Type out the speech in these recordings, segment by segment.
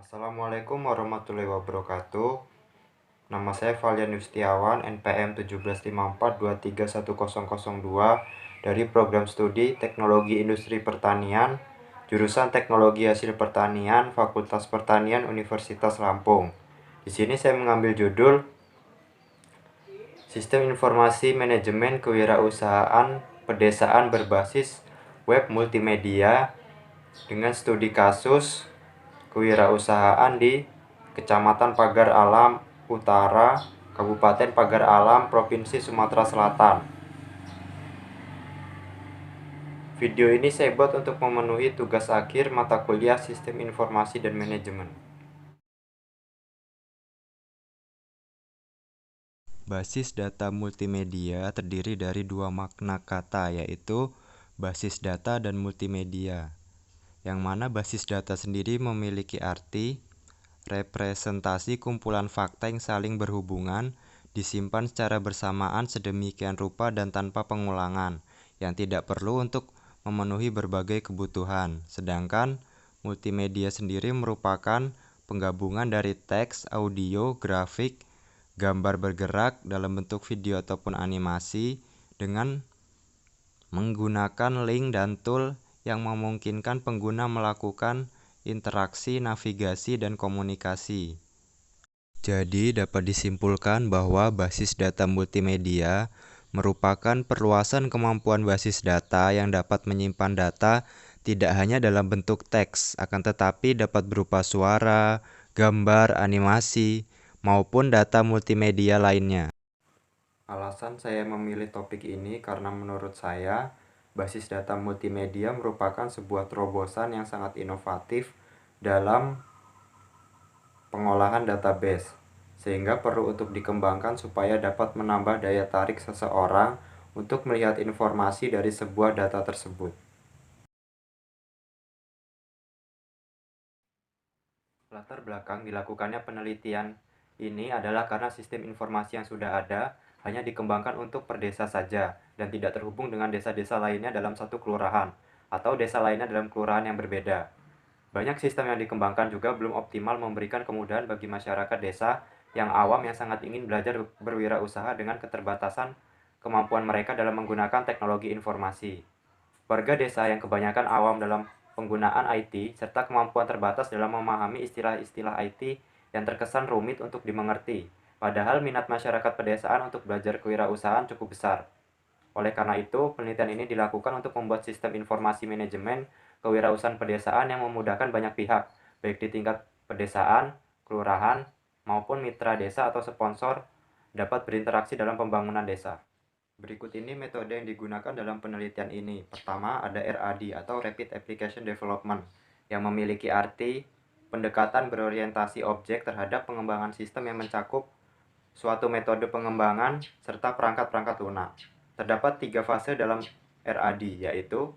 Assalamualaikum warahmatullahi wabarakatuh. Nama saya Valian Yustiawan, NPM 17542310002 dari Program Studi Teknologi Industri Pertanian, jurusan Teknologi Hasil Pertanian, Fakultas Pertanian Universitas Lampung. Di sini saya mengambil judul Sistem Informasi Manajemen Kewirausahaan Pedesaan Berbasis Web Multimedia dengan studi kasus kewirausahaan di Kecamatan Pagar Alam Utara, Kabupaten Pagar Alam, Provinsi Sumatera Selatan. Video ini saya buat untuk memenuhi tugas akhir mata kuliah Sistem Informasi dan Manajemen. Basis data multimedia terdiri dari dua makna kata, yaitu basis data dan multimedia. Yang mana basis data sendiri memiliki arti representasi kumpulan fakta yang saling berhubungan, disimpan secara bersamaan sedemikian rupa dan tanpa pengulangan, yang tidak perlu untuk memenuhi berbagai kebutuhan. Sedangkan multimedia sendiri merupakan penggabungan dari teks, audio, grafik, gambar bergerak dalam bentuk video ataupun animasi dengan menggunakan link dan tool yang memungkinkan pengguna melakukan interaksi, navigasi, dan komunikasi. Jadi dapat disimpulkan bahwa basis data multimedia merupakan perluasan kemampuan basis data yang dapat menyimpan data tidak hanya dalam bentuk teks, akan tetapi dapat berupa suara, gambar, animasi, maupun data multimedia lainnya. Alasan saya memilih topik ini karena menurut saya, basis data multimedia merupakan sebuah terobosan yang sangat inovatif dalam pengolahan database, sehingga perlu untuk dikembangkan supaya dapat menambah daya tarik seseorang untuk melihat informasi dari sebuah data tersebut. Latar belakang dilakukannya penelitian ini adalah karena sistem informasi yang sudah ada hanya dikembangkan untuk per desa saja dan tidak terhubung dengan desa-desa lainnya dalam satu kelurahan atau desa lainnya dalam kelurahan yang berbeda. Banyak sistem yang dikembangkan juga belum optimal memberikan kemudahan bagi masyarakat desa yang awam yang sangat ingin belajar berwirausaha dengan keterbatasan kemampuan mereka dalam menggunakan teknologi informasi. Warga desa yang kebanyakan awam dalam penggunaan IT serta kemampuan terbatas dalam memahami istilah-istilah IT yang terkesan rumit untuk dimengerti. Padahal minat masyarakat pedesaan untuk belajar kewirausahaan cukup besar. Oleh karena itu, penelitian ini dilakukan untuk membuat sistem informasi manajemen kewirausahaan pedesaan yang memudahkan banyak pihak, baik di tingkat pedesaan, kelurahan, maupun mitra desa atau sponsor dapat berinteraksi dalam pembangunan desa. Berikut ini metode yang digunakan dalam penelitian ini. Pertama, ada RAD atau Rapid Application Development, yang memiliki arti pendekatan berorientasi objek terhadap pengembangan sistem yang mencakup suatu metode pengembangan serta perangkat-perangkat lunak. Terdapat 3 fase dalam RAD, yaitu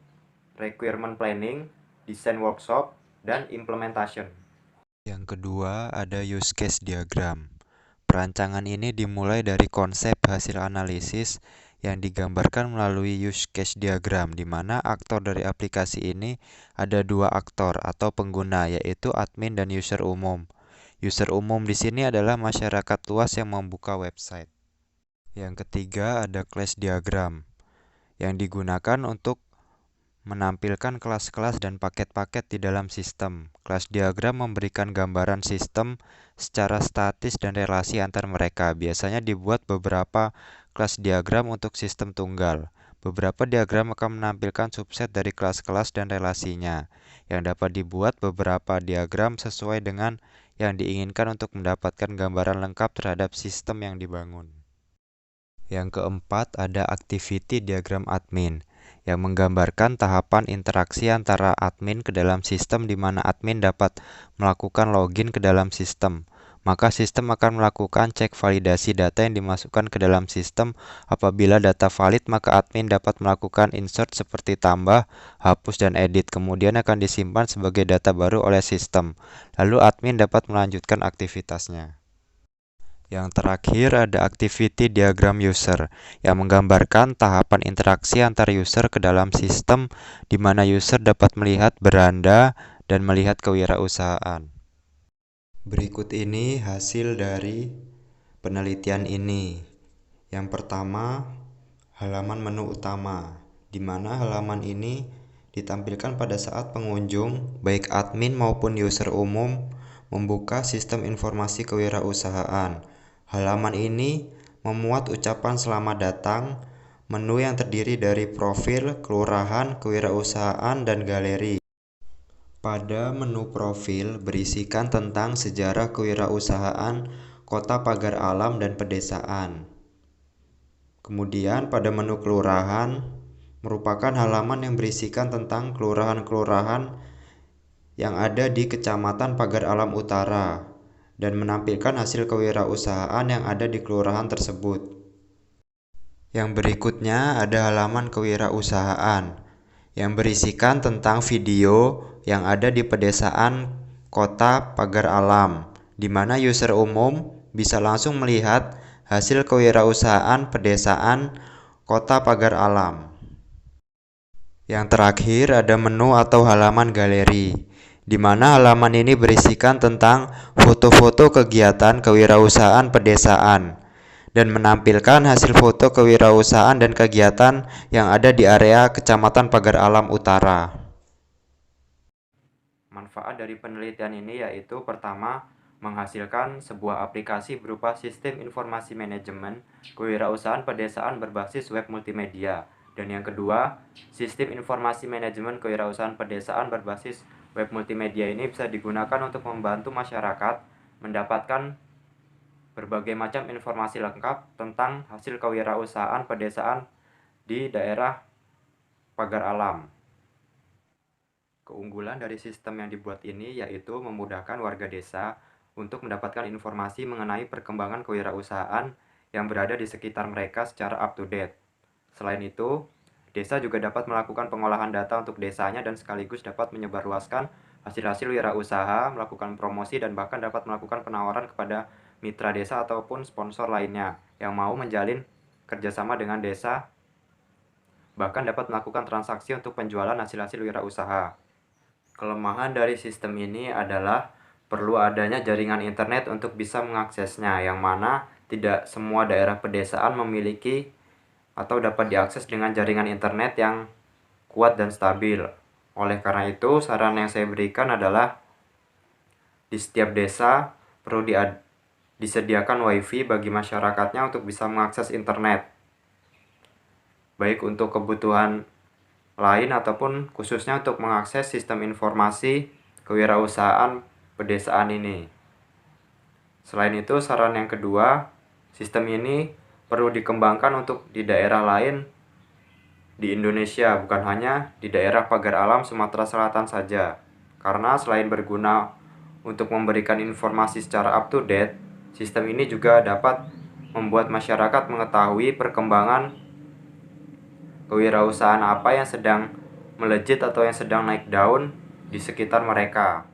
Requirement Planning, Design Workshop, dan Implementation. Yang kedua, ada Use Case Diagram. Perancangan ini dimulai dari konsep hasil analisis yang digambarkan melalui use case diagram, di mana aktor dari aplikasi ini ada dua aktor atau pengguna, yaitu admin dan user umum. User umum di sini adalah masyarakat luas yang membuka website. Yang ketiga ada class diagram, yang digunakan untuk menampilkan kelas-kelas dan paket-paket di dalam sistem. Kelas diagram memberikan gambaran sistem secara statis dan relasi antar mereka. Biasanya dibuat beberapa kelas diagram untuk sistem tunggal. Beberapa diagram akan menampilkan subset dari kelas-kelas dan relasinya, yang dapat dibuat beberapa diagram sesuai dengan yang diinginkan untuk mendapatkan gambaran lengkap terhadap sistem yang dibangun. Yang keempat ada activity diagram admin, yang menggambarkan tahapan interaksi antara admin ke dalam sistem di mana admin dapat melakukan login ke dalam sistem. Maka sistem akan melakukan cek validasi data yang dimasukkan ke dalam sistem. Apabila data valid, maka admin dapat melakukan insert seperti tambah, hapus, dan edit. Kemudian akan disimpan sebagai data baru oleh sistem. Lalu admin dapat melanjutkan aktivitasnya. Yang terakhir ada activity diagram user, yang menggambarkan tahapan interaksi antar user ke dalam sistem di mana user dapat melihat beranda dan melihat kewirausahaan. Berikut ini hasil dari penelitian ini. Yang pertama, halaman menu utama, di mana halaman ini ditampilkan pada saat pengunjung, baik admin maupun user umum, membuka sistem informasi kewirausahaan. Halaman ini memuat ucapan selamat datang, menu yang terdiri dari profil, kelurahan, kewirausahaan, dan galeri. Pada menu profil berisikan tentang sejarah kewirausahaan Kota Pagar Alam dan Pedesaan. Kemudian pada menu kelurahan merupakan halaman yang berisikan tentang kelurahan-kelurahan yang ada di Kecamatan Pagar Alam Utara dan menampilkan hasil kewirausahaan yang ada di kelurahan tersebut. Yang berikutnya ada halaman kewirausahaan yang berisikan tentang video yang ada di pedesaan Kota Pagar Alam, di mana user umum bisa langsung melihat hasil kewirausahaan pedesaan Kota Pagar Alam. Yang terakhir ada menu atau halaman galeri, di mana halaman ini berisikan tentang foto-foto kegiatan kewirausahaan pedesaan dan menampilkan hasil foto kewirausahaan dan kegiatan yang ada di area Kecamatan Pagar Alam Utara. Manfaat dari penelitian ini yaitu pertama, menghasilkan sebuah aplikasi berupa sistem informasi manajemen kewirausahaan pedesaan berbasis web multimedia. Dan yang kedua, sistem informasi manajemen kewirausahaan pedesaan berbasis web multimedia ini bisa digunakan untuk membantu masyarakat mendapatkan berbagai macam informasi lengkap tentang hasil kewirausahaan pedesaan di daerah Pagar Alam. Keunggulan dari sistem yang dibuat ini yaitu memudahkan warga desa untuk mendapatkan informasi mengenai perkembangan kewirausahaan yang berada di sekitar mereka secara up-to-date. Selain itu, desa juga dapat melakukan pengolahan data untuk desanya dan sekaligus dapat menyebarluaskan hasil-hasil wirausaha, melakukan promosi, dan bahkan dapat melakukan penawaran kepada mitra desa ataupun sponsor lainnya yang mau menjalin kerjasama dengan desa, bahkan dapat melakukan transaksi untuk penjualan hasil-hasil wirausaha. Kelemahan dari sistem ini adalah perlu adanya jaringan internet untuk bisa mengaksesnya, yang mana tidak semua daerah pedesaan memiliki atau dapat diakses dengan jaringan internet yang kuat dan stabil. Oleh karena itu, saran yang saya berikan adalah di setiap desa perlu disediakan wifi bagi masyarakatnya untuk bisa mengakses internet, baik untuk kebutuhan lain ataupun khususnya untuk mengakses sistem informasi kewirausahaan pedesaan ini. Selain itu, saran yang kedua, sistem ini perlu dikembangkan untuk di daerah lain di Indonesia, bukan hanya di daerah Pagar Alam Sumatera Selatan saja. Karena selain berguna untuk memberikan informasi secara up-to-date, sistem ini juga dapat membuat masyarakat mengetahui perkembangan kewirausahaan apa yang sedang melejit atau yang sedang naik daun di sekitar mereka.